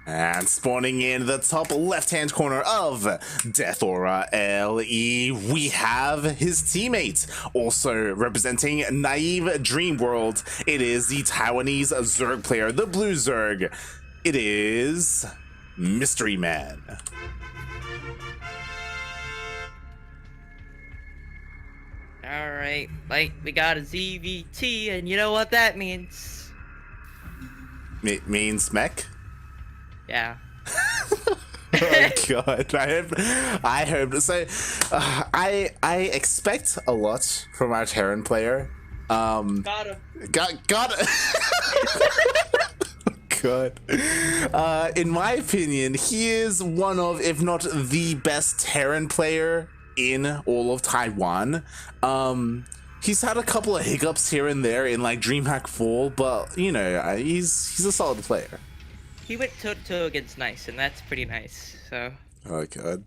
And spawning in the top left-hand corner of Death Aura LE, we have his teammate, also representing Naive Dream World. It is the Taiwanese Zerg player, the Blue Zerg. It is MysteryMan. Alright, like, we got a ZVT, and you know what that means. Means mech? Yeah. Oh god, I hope so. I expect a lot from our Terran player. Got him. Got it. God. In my opinion, he is one of, if not the best Terran player in all of Taiwan. He's had a couple of hiccups here and there in like Dreamhack 4, but you know, he's a solid player. He went toe-to-toe against Nice, and that's pretty nice, so... Oh, God.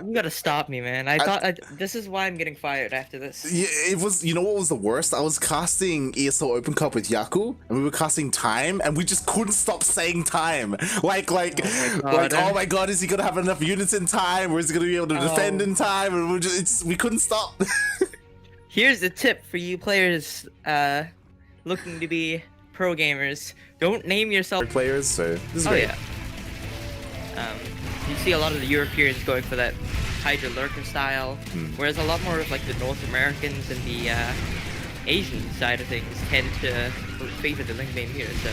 You gotta stop me, man. I thought this is why I'm getting fired after this. Yeah, it was, you know what was the worst? I was casting ESL Open Cup with Yaku, and we were casting time, and we just couldn't stop saying time. Like, oh my god, is he gonna have enough units in time, or is he gonna be able to defend in time? And we couldn't stop. Here's the tip for you players looking to be pro gamers. Don't name yourself players, so this is great. Yeah. You see a lot of the Europeans going for that Hydra Lurker style, whereas a lot more of like the North Americans and the Asian side of things tend to favor the link main here. So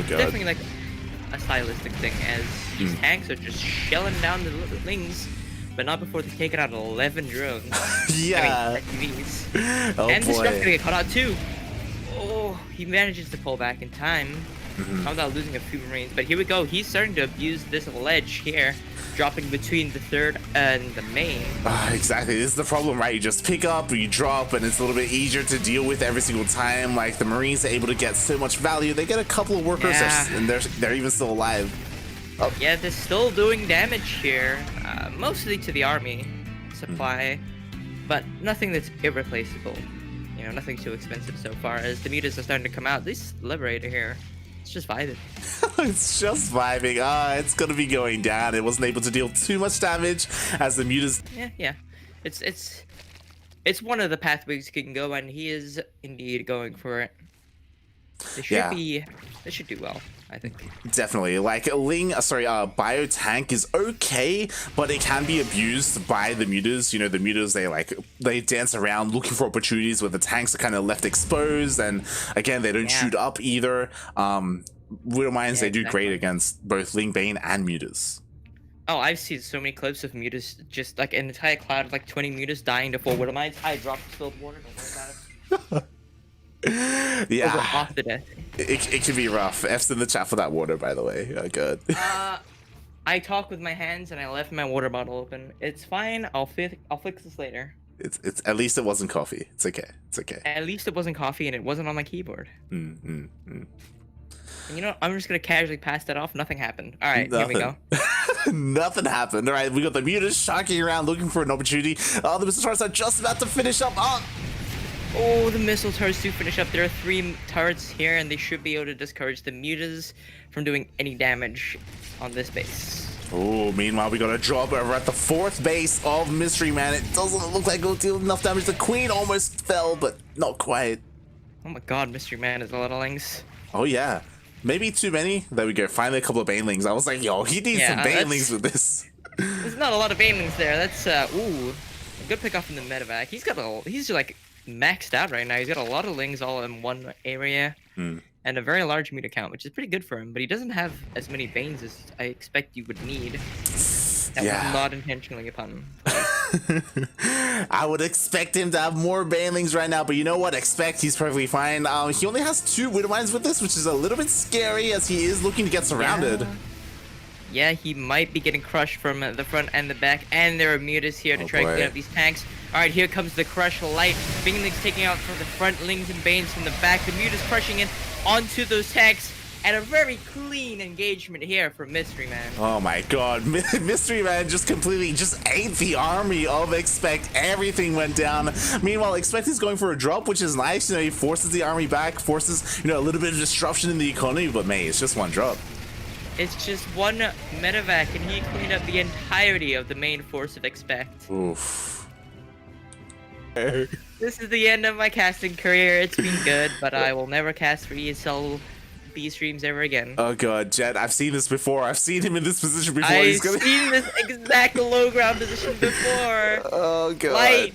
definitely like a stylistic thing, as these tanks are just shelling down the lings, but not before they've taken out 11 drones. Yeah. I mean, SUVs. Oh, and this boy. stuff's gonna get caught out too. Oh, he manages to pull back in time. Without losing a few Marines, but here we go. He's starting to abuse this ledge here, dropping between the third and the main. Exactly, this is the problem, right? You just pick up, you drop, and it's a little bit easier to deal with every single time. Like, the Marines are able to get so much value. They get a couple of workers, and they're even still alive. Oh. Yeah, they're still doing damage here, mostly to the army supply, but nothing that's irreplaceable. You know, nothing too expensive so far, as the mutas are starting to come out. This Liberator here, it's just vibing. It's just vibing. It's gonna be going down. It wasn't able to deal too much damage as the mutas. Yeah. It's one of the pathways he can go, and he is indeed going for it. They should do well, I think. Definitely. Like Bio Tank is okay, but it can be abused by the mutas. You know, the mutas, they dance around looking for opportunities where the tanks are kind of left exposed, and again, they don't shoot up either. Widow Mines, they do great against both Ling Bane and mutas. Oh, I've seen so many clips of mutas, just like an entire cloud of like 20 mutas dying to 4 Widow Mines. I dropped spilled water, don't worry about it. Yeah, off to death. It can be rough. F's in the chat for that water, by the way. Oh, good. I talk with my hands, and I left my water bottle open. It's fine. I'll fix this later. It's at least it wasn't coffee. It's okay. It's okay. At least it wasn't coffee, and it wasn't on my keyboard. And you know, I'm just gonna casually pass that off. Nothing happened. All right, Here we go. Nothing happened. All right, we got the mutas shocking around, looking for an opportunity. The missile turrets are just about to finish up. Oh, the missile turrets do finish up. There are 3 turrets here, and they should be able to discourage the mutas from doing any damage on this base. Oh, meanwhile, we got a drop over at the 4th base of MysteryMan. It doesn't look like it'll deal enough damage. The Queen almost fell, but not quite. Oh my god, MysteryMan is a lot of lings. Oh, yeah. Maybe too many. There we go. Finally, a couple of Banelings. I was like, yo, he needs some Banelings with this. There's not a lot of Banelings there. That's, ooh, a good pick off in the medevac. He's like maxed out right now. He's got a lot of lings all in one area and a very large muta count, which is pretty good for him, but he doesn't have as many Banes as I expect you would need. That was not intentionally a pun. I would expect him to have more Banelings right now, but you know what? ExpecT, he's perfectly fine. He only has 2 Widow Mines with this, which is a little bit scary as he is looking to get surrounded. Yeah, he might be getting crushed from the front and the back, and there are mutas here to try to clean up these tanks. Alright, here comes the Crush Light. Bingling's taking out from the front, Lings and Banes from the back. The mutas crushing in onto those tanks. And a very clean engagement here from MysteryMan. Oh my god, MysteryMan just completely ate the army of ExpecT. Everything went down. Meanwhile, ExpecT is going for a drop, which is nice. You know, he forces the army back, forces, you know, a little bit of disruption in the economy, but mate, it's just one drop. It's just one medevac, and he cleaned up the entirety of the main force of ExpecT. Oof. This is the end of my casting career. It's been good, but I will never cast for ESL B streams ever again. Oh god, Jet, I've seen this before. I've seen him in this position before. I've seen this exact low ground position before. Oh god.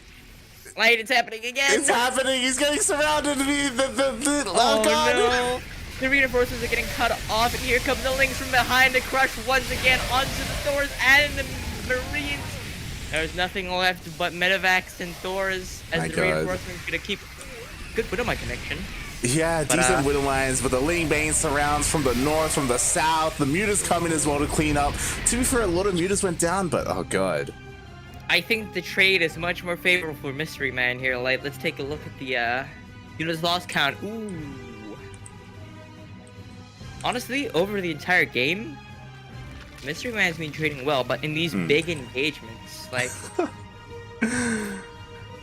Light, it's happening again. It's happening. He's getting surrounded. Oh god. No. The reinforcements are getting cut off, and here come the Lynx from behind to crush once again onto the Thors and the Marines. There's nothing left but medevacs and Thors as the reinforcements gonna keep good Widowmine connection. Yeah, decent Widow lines, but the Ling Bane surrounds from the north, from the south. The mutas come in as well to clean up. To be fair, a lot of mutas went down, but oh god. I think the trade is much more favorable for MysteryMan here. Like, let's take a look at the units lost count. Ooh. Honestly, over the entire game, MysteryMan's been trading well, but in these big engagements, like...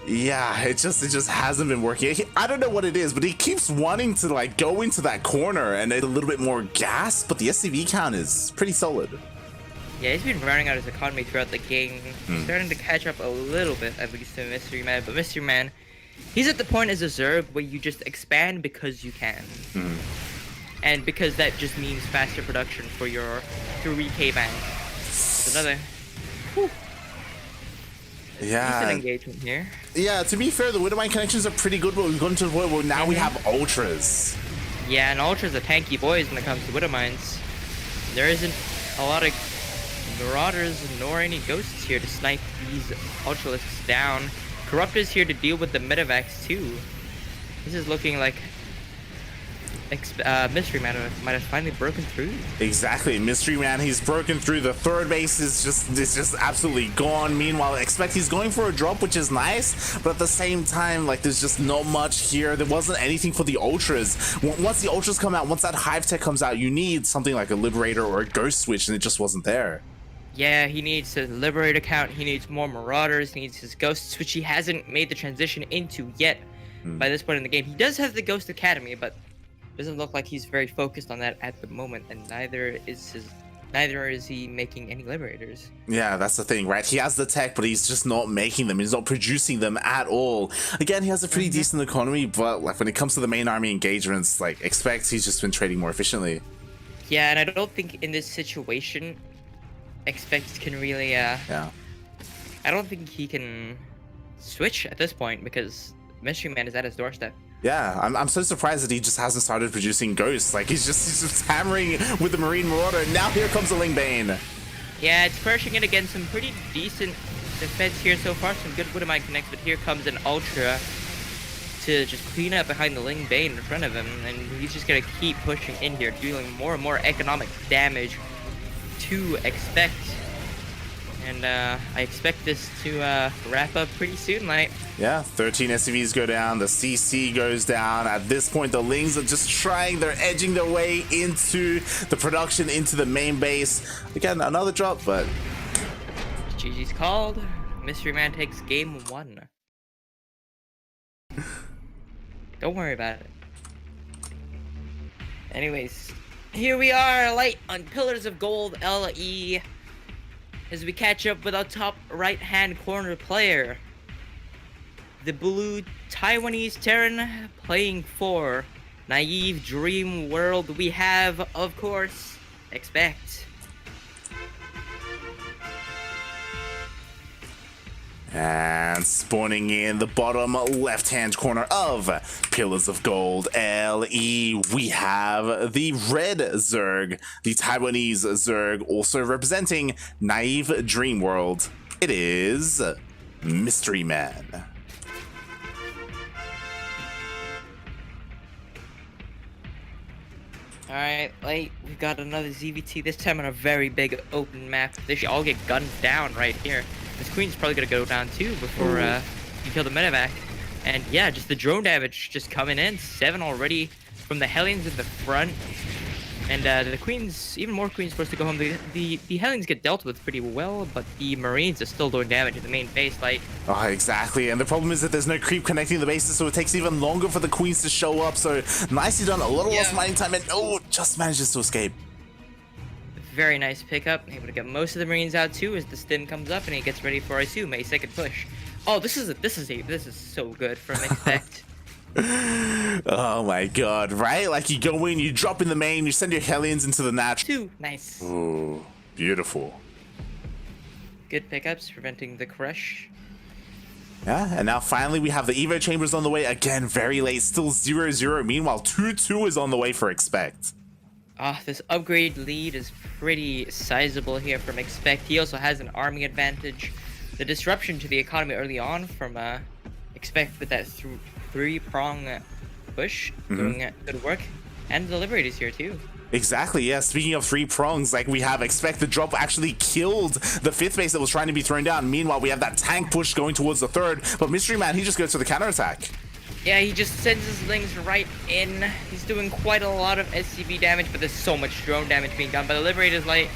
Yeah, it just hasn't been working. I don't know what it is, but he keeps wanting to like go into that corner and a little bit more gas, but the SCV count is pretty solid. Yeah, he's been running out his economy throughout the game. He's starting to catch up a little bit, at least to MysteryMan, but MysteryMan, he's at the point as a Zerg where you just expand because you can. And because that just means faster production for your 3K bank. It's another decent engagement here. Yeah, to be fair, the Widowmine connections are pretty good, but we've gotten to the point where now we have Ultras. Yeah, and Ultras are tanky boys when it comes to Widowmines. There isn't a lot of Marauders nor any Ghosts here to snipe these Ultralisks down. Corruptors here to deal with the medevacs too. This is looking like MysteryMan might have finally broken through. Exactly, MysteryMan, he's broken through. The third base is just absolutely gone. Meanwhile, ExpecT, he's going for a drop, which is nice, but at the same time, like, there's just not much here. There wasn't anything for the Ultras. Once the Ultras come out, once that Hive Tech comes out, you need something like a Liberator or a Ghost Switch, and it just wasn't there. Yeah, he needs a Liberator count, he needs more Marauders, he needs his Ghosts, which he hasn't made the transition into yet by this point in the game. He does have the Ghost Academy, but doesn't look like he's very focused on that at the moment, and neither is he making any Liberators. Yeah, that's the thing, right? He has the tech, but he's just not making them. He's not producing them at all. Again, he has a pretty decent economy, but like when it comes to the main army engagements, like ExpecT, he's just been trading more efficiently. Yeah, and I don't think in this situation, ExpecT can really. I don't think he can switch at this point because MysteryMan is at his doorstep. Yeah, I'm so surprised that he just hasn't started producing Ghosts. Like, he's just hammering with the Marine Marauder. Now here comes the Ling Bane. Yeah, it's crushing it against some pretty decent defense here so far. Some good Widowmine connects, but here comes an Ultra to just clean up behind the Ling Bane in front of him. And he's just going to keep pushing in here, dealing more and more economic damage to ExpecT. And I expect this to wrap up pretty soon, Light. Yeah, 13 SCVs go down, the CC goes down. At this point, the Lings are just they're edging their way into the production, into the main base. Again, another drop, but... GG's called. MysteryMan takes game 1. Don't worry about it. Anyways, here we are, Light, on Pillars of Gold LE. As we catch up with our top right-hand corner player, the blue Taiwanese Terran playing for Naive Dream World. We have, of course, ExpecT. And spawning in the bottom left-hand corner of Pillars of Gold LE, we have the red Zerg, the Taiwanese Zerg, also representing Naive Dream World. It is MysteryMan. Alright, Light, we've got another ZVT, this time on a very big open map. They should all get gunned down right here. This Queen's probably gonna go down too before you kill the medevac. And yeah, just the drone damage just coming in. 7 already from the Hellions in the front. And the queens, even more queens forced to go home. The Hellions get dealt with pretty well, but the Marines are still doing damage in the main base fight. Oh, exactly. And the problem is that there's no creep connecting the bases, so it takes even longer for the queens to show up. So nicely done. A little lost mining time, and just manages to escape. Very nice pickup. Able to get most of the Marines out too as the stim comes up and he gets ready for, I assume, a second push. Oh, this is so good from ExpecT. Oh my god, right? Like you go in, you drop in the main, you send your Hellions into the Natch. Nice. Ooh, beautiful. Good pickups, preventing the crush. Yeah, and now finally we have the Evo Chambers on the way. Again, very late, still 0-0. Meanwhile, 2-2 is on the way for ExpecT. This upgrade lead is pretty sizable here from ExpecT. He also has an army advantage. The disruption to the economy early on from ExpecT with that three-prong push doing good work. And the Liberators here too. Exactly, yeah. Speaking of three prongs, like we have ExpecT, the drop actually killed the fifth base that was trying to be thrown down. Meanwhile, we have that tank push going towards the third, but MysteryMan, he just goes for the counterattack. Yeah, he just sends his lings right in. He's doing quite a lot of SCV damage, but there's so much drone damage being done by the Liberators light.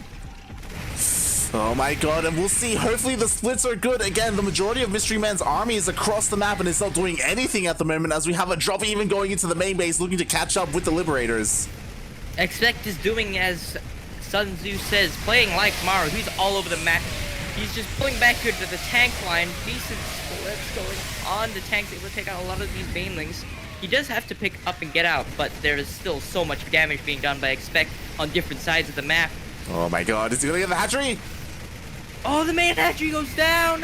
Oh my god, and we'll see. Hopefully the splits are good. Again, the majority of MysteryMan's army is across the map and is not doing anything at the moment as we have a drop even going into the main base looking to catch up with the Liberators. ExpecT is doing as Sun Tzu says, playing like Maru. He's all over the map. He's just pulling back here to the tank line. Decent splits going on. The tank's able to take out a lot of these banelings. He does have to pick up and get out, but there is still so much damage being done by ExpecT on different sides of the map. Oh my god, is he gonna get the hatchery? Oh, the main hatchery goes down!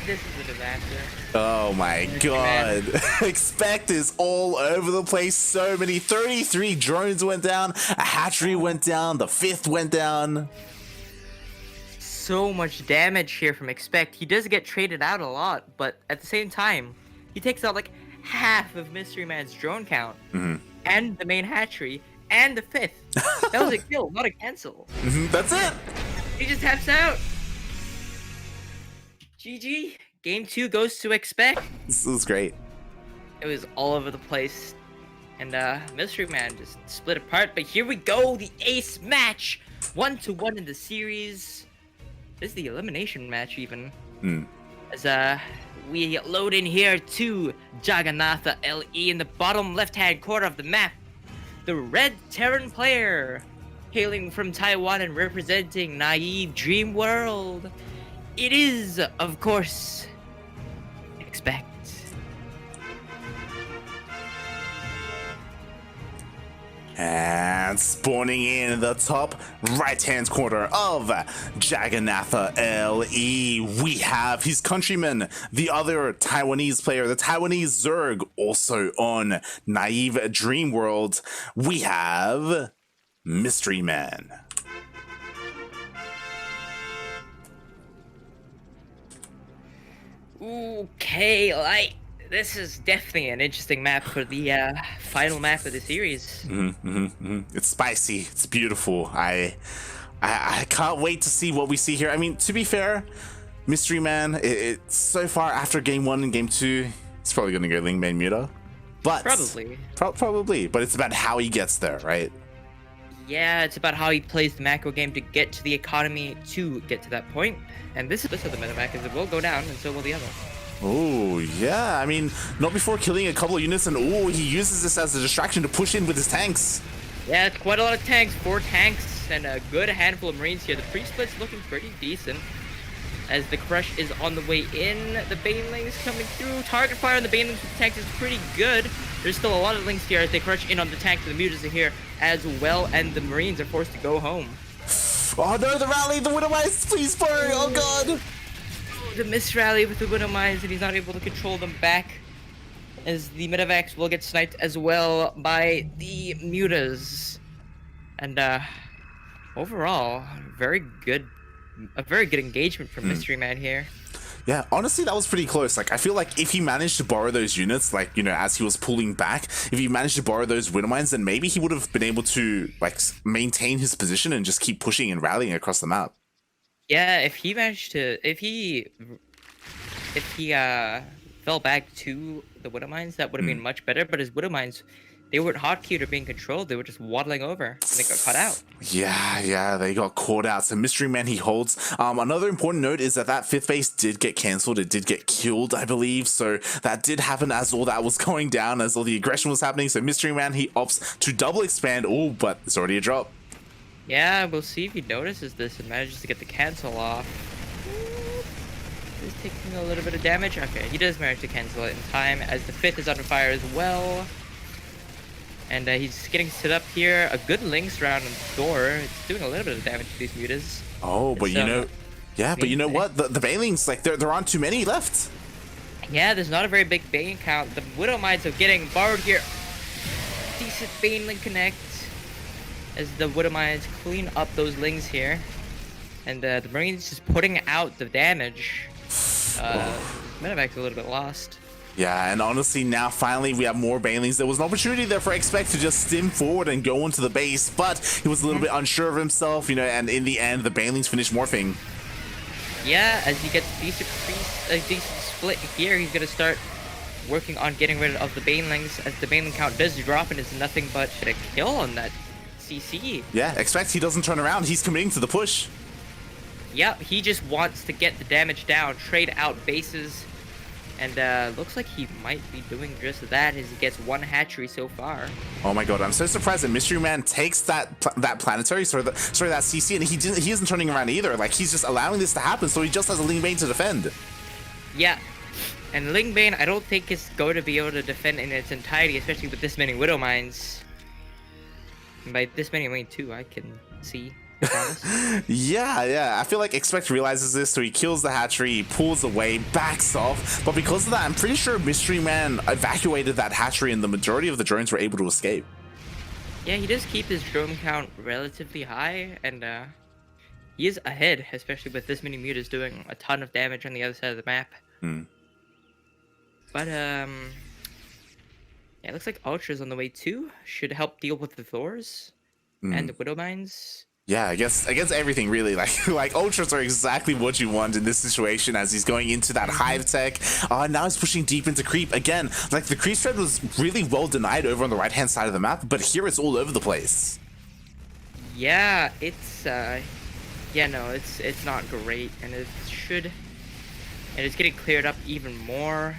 This is a disaster. Oh my god. ExpecT is all over the place. So many. 33 drones went down. A hatchery went down. The fifth went down. So much damage here from ExpecT. He does get traded out a lot, but at the same time, he takes out like half of MysteryMan's drone count. And the main hatchery. And the fifth. That was a kill, not a cancel. That's it. He just taps out. GG. Game 2 goes to ExpecT. This was great. It was all over the place. And MysteryMan just split apart. But here we go. The ace match. 1-1 in the series. This is the elimination match even. As we load in here to Jagannatha LE in the bottom left-hand corner of the map. The red Terran player. Hailing from Taiwan and representing naive dream world. It is, of course, ExpecT. And spawning in the top right-hand corner of Jagannatha LE, we have his countryman, the other Taiwanese player, the Taiwanese Zerg, also on Naive Dream World. We have MysteryMan. Okay, this is definitely an interesting map for the final map of the series. It's spicy. It's beautiful. I can't wait to see what we see here. I mean, to be fair, MysteryMan, it's so far after game 1 and game 2, it's probably going to go Ling main Muta. But probably. But it's about how he gets there, right? Yeah, it's about how he plays the macro game to get to the economy to get to that point. And this is the meta map, as it will go down, and so will the other. Oh, yeah. I mean, not before killing a couple of units, and he uses this as a distraction to push in with his tanks. Yeah, it's quite a lot of tanks. 4 tanks and a good handful of Marines here. The pre-split's looking pretty decent. As the crush is on the way in, the banelings coming through. Target fire on the banelings with the tanks is pretty good. There's still a lot of links here as they crush in on the tanks. The mutas are here as well, and the Marines are forced to go home. Oh no, the rally, the Widowmice, please burn, oh god! The misrally with the Widowmice, and he's not able to control them back. As the Medivacs will get sniped as well by the mutas. And overall, a very good engagement from MysteryMan here. Yeah, honestly, that was pretty close. Like, I feel like if he managed to borrow those units, like, you know, as he was pulling back, if he managed to borrow those Widowmines, then maybe he would have been able to, like, maintain his position and just keep pushing and rallying across the map. Yeah, if he managed to, if he fell back to the Widowmines, that would have been much better. But his Widowmines, they weren't hotkeyed or being controlled. They were just waddling over, and they got caught out. Yeah, they got caught out. So MysteryMan, he holds. Another important note is that 5th base did get cancelled. It did get killed, I believe. So that did happen as all that was going down, as all the aggression was happening. So MysteryMan, he opts to double expand. Oh, but it's already a drop. Yeah, we'll see if he notices this and manages to get the cancel off. He's taking a little bit of damage. Okay, he does manage to cancel it in time, as the 5th is under fire as well. And he's getting set up here. A good links round on the door. It's doing a little bit of damage to these mutas. Oh, but you know, yeah, but you know what? The banelings, like, there aren't too many left. Yeah, there's not a very big bane count. The Widow Mites are getting borrowed here. Decent baneling connect, as the Widow Mites clean up those lings here. And the Marines just putting out the damage. Medevac's a little bit lost. Yeah, and honestly, now finally we have more banelings. There was an opportunity there for ExpecT to just stim forward and go into the base, but he was a little bit unsure of himself, you know, and in the end, the banelings finished morphing. Yeah, as he gets a decent split here, he's going to start working on getting rid of the banelings, as the baneling count does drop and is nothing but a kill on that CC. Yeah, ExpecT, he doesn't turn around. He's committing to the push. Yep, he just wants to get the damage down, trade out bases, and looks like he might be doing just that, as he gets 1 hatchery so far. Oh my god, I'm so surprised that MysteryMan takes that planetary, that CC, and he isn't turning around either. Like, he's just allowing this to happen, so he just has a Ling Bane to defend. Yeah, and Ling Bane, I don't think is going to be able to defend in its entirety, especially with this many Widow Mines. And by this many, I mean 2, I can see. Yeah, I feel like ExpecT realizes this, so he kills the hatchery, he pulls away, backs off, but because of that, I'm pretty sure MysteryMan evacuated that hatchery and the majority of the drones were able to escape. Yeah, he does keep his drone count relatively high, and he is ahead, especially with this many mutas doing a ton of damage on the other side of the map. But yeah, it looks like Ultra's on the way too. Should help deal with the Thors and the Widow Mines. Yeah, I guess everything really, like Ultras are exactly what you want in this situation, as he's going into that hive tech. Now he's pushing deep into creep again. Like, the creep spread was really well denied over on the right hand side of the map, but here it's all over the place. Yeah, it's it's not great, and it's getting cleared up even more,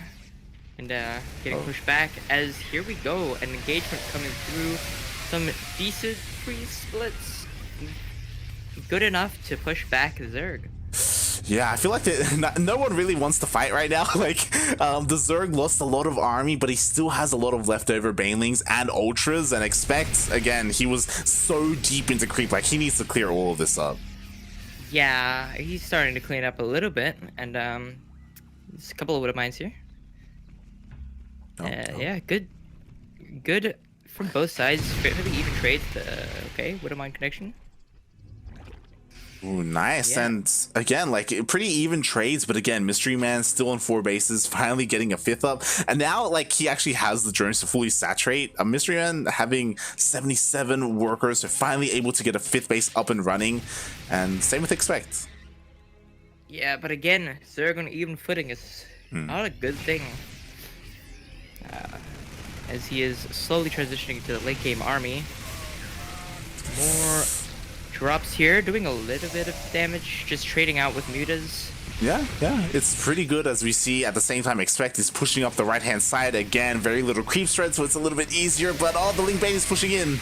and getting pushed back, as here we go, an engagement coming through, some decent free splits. Good enough to push back Zerg. Yeah, I feel like no one really wants to fight right now. Like, the Zerg lost a lot of army, but he still has a lot of leftover banelings and ultras, and ExpecT, again, he was so deep into creep, like, he needs to clear all of this up. Yeah, he's starting to clean up a little bit, and there's a couple of Widow Mines here. Yeah, good from both sides. Fairly even trades. Okay, Widow Mine connection. Ooh, nice. Yeah. And again, like, pretty even trades, but again, MysteryMan still on 4 bases, finally getting a 5th up, and now, like, he actually has the drones to fully saturate. MysteryMan having 77 workers, are finally able to get a 5th base up and running, and same with ExpecT. Yeah, but again, Zerg on even footing is not a good thing, as he is slowly transitioning to the late game army. More drops here, doing a little bit of damage, just trading out with mutas. Yeah, it's pretty good, as we see. At the same time, ExpecT is pushing up the right hand side again. Very little creep spread, so it's a little bit easier, but the Ling Bane is pushing in.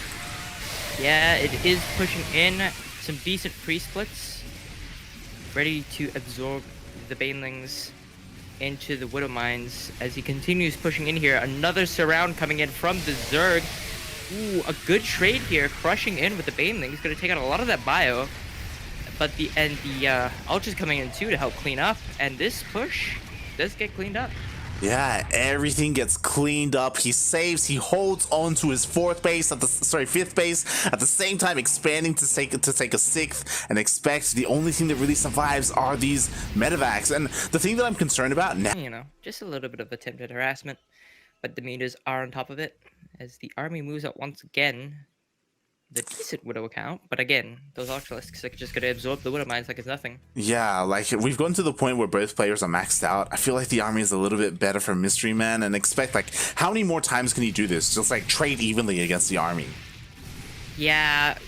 Yeah, it is pushing in. Some decent free splits, ready to absorb the banelings into the Widow Mines as he continues pushing in here. Another surround coming in from the Zerg. Ooh, a good trade here, crushing in with the banelings. Gonna take out a lot of that bio, but the Ultra's coming in too to help clean up, and this push does get cleaned up. Yeah, everything gets cleaned up. He saves, he holds on to his 5th base, at the same time expanding to take a 6th, and ExpecT the only thing that really survives are these medevacs. And the thing that I'm concerned about now, You know, just a little bit of attempted harassment, but the mutas are on top of it as the army moves out once again. the decent Widow account, but again, those Ultralisks are just gonna absorb the Widow mines like it's nothing. Yeah, like we've gotten to the point where both players are maxed out. I feel like the army is a little bit better for MysteryMan, and ExpecT, like, how many more times can he do this? Just like trade evenly against the army. Yeah,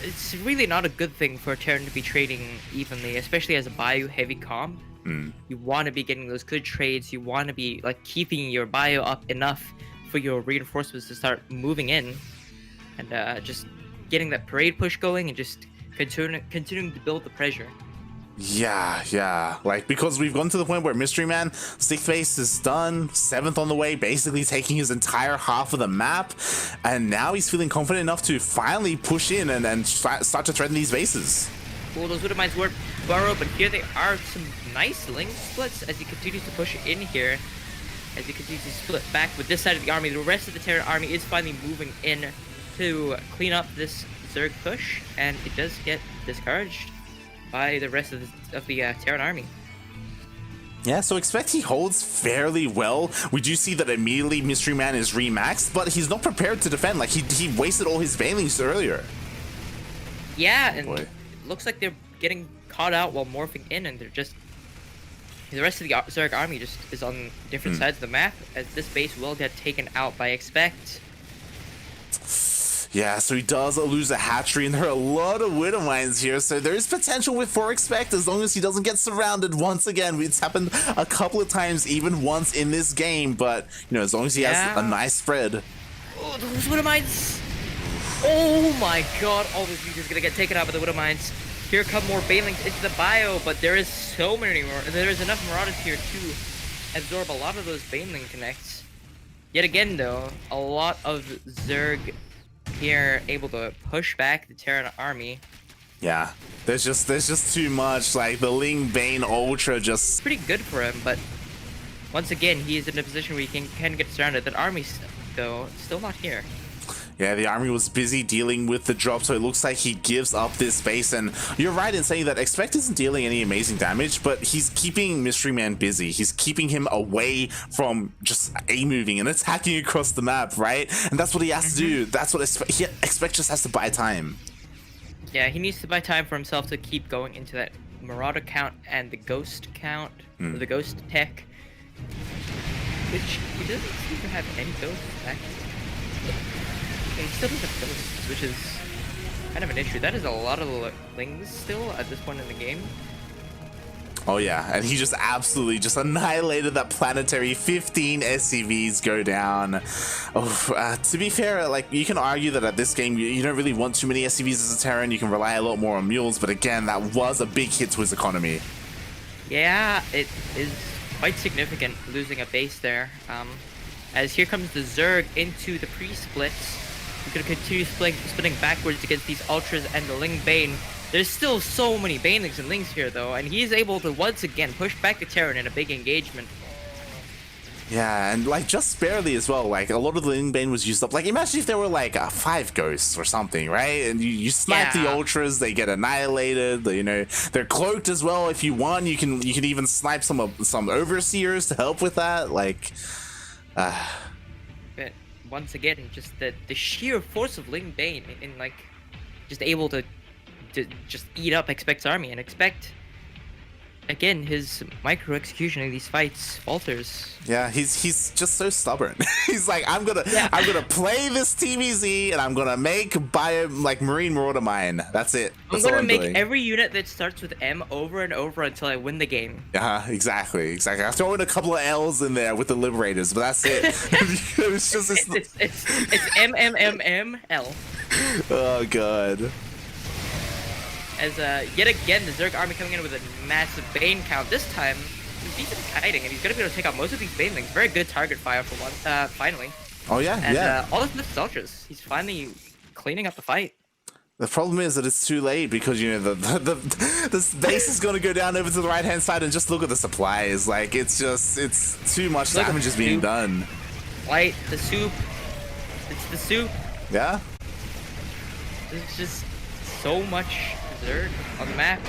it's really not a good thing for a Terran to be trading evenly, especially as a bio heavy comp. You want to be getting those good trades. You want to be like keeping your bio up enough for your reinforcements to start moving in, and just getting that parade push going and just continuing to build the pressure. Yeah, like, because we've gotten to the point where MysteryMan, 6th base is done, 7th on the way, basically taking his entire half of the map, and now he's feeling confident enough to finally push in and start to threaten these bases. Well, those Widow mines were burrowed, but here they are, some nice link splits as he continues to push in here. As he continues to split back with this side of the army, the rest of the Terran army is finally moving in to clean up this Zerg push, and it does get discouraged by the rest of the Terran army. Yeah, so ExpecT he holds fairly well. We do see that immediately MysteryMan is remaxed, but he's not prepared to defend. Like, he wasted all his banelings earlier. Yeah, and it looks like they're getting caught out while morphing in, and they're just... The rest of the Zerg army just is on different sides of the map, as this base will get taken out by ExpecT. Yeah, so he does lose a hatchery, and there are a lot of Widow mines here, so there is potential for ExpecT as long as he doesn't get surrounded once again. It's happened a couple of times, even once in this game, but, you know, as long as he has a nice spread. Oh, those Widow mines! Oh my god, all those users are gonna get taken out by the Widow mines. Here come more banelings into the bio, but there is so many more. There is enough Marauders here to absorb a lot of those baneling connects. Yet again, though, a lot of Zerg here able to push back the Terran army. Yeah, there's just too much. Like, the Ling Bane Ultra just Pretty good for him, but once again, he is in a position where he can get surrounded. That army, though, still not here. Yeah, the army was busy dealing with the drop, so it looks like he gives up this space. And you're right in saying that ExpecT isn't dealing any amazing damage, but he's keeping MysteryMan busy. He's keeping him away from just A-moving and attacking across the map, right? And that's what he has to do. That's what ExpecT just has to buy time. Yeah, he needs to buy time for himself to keep going into that Marauder count and the Ghost count, or the Ghost tech, which he doesn't seem to have any ghosts, actually. He still doesn't have ghosts, which is kind of an issue. That is a lot of lings still at this point in the game. Oh yeah, and he just absolutely just annihilated that planetary. 15 SCVs go down. Oh, to be fair, like, you can argue that at this game you don't really want too many SCVs as a Terran. You can rely a lot more on mules, but again, that was a big hit to his economy. Yeah, it is quite significant losing a base there. As here comes the Zerg into the pre-splits. We're going to continue splitting backwards against these Ultras and the Ling Bane. There's still so many Banelings and Lings here, though, and he's able to once again push back the Terran in a big engagement. Yeah, and like just barely as well. Like, a lot of the Ling Bane was used up. Like, imagine if there were like 5 ghosts or something, right? And you snipe the Ultras, they get annihilated. You know, they're cloaked as well. If you want, you can even snipe some Overseers to help with that. Like, But once again, just the sheer force of Ling Bane in like just able to just eat up ExpecT's army, and ExpecT, again, his micro execution in these fights falters. Yeah, he's just so stubborn. He's like, I'm gonna play this TVZ and I'm gonna make Marine Marauder mine. That's it. That's I'm gonna make every unit that starts with M over and over until I win the game. Exactly. I throw in a couple of L's in there with the Liberators, but that's it. It's just it's M. Oh god. As yet again, the Zerg army coming in with a massive Bane count. This time, he's decent kiting, and he's gonna be able to take out most of these Banelings. Very good target fire for one. Finally. Oh yeah, and, all of the Ultras. He's finally cleaning up the fight. The problem is that it's too late because, you know, the base is gonna go down over to the right hand side, and just look at the supplies. Like, it's too much damage is being done. Light the soup. It's the soup. Yeah. There's just so much Zerg on the map.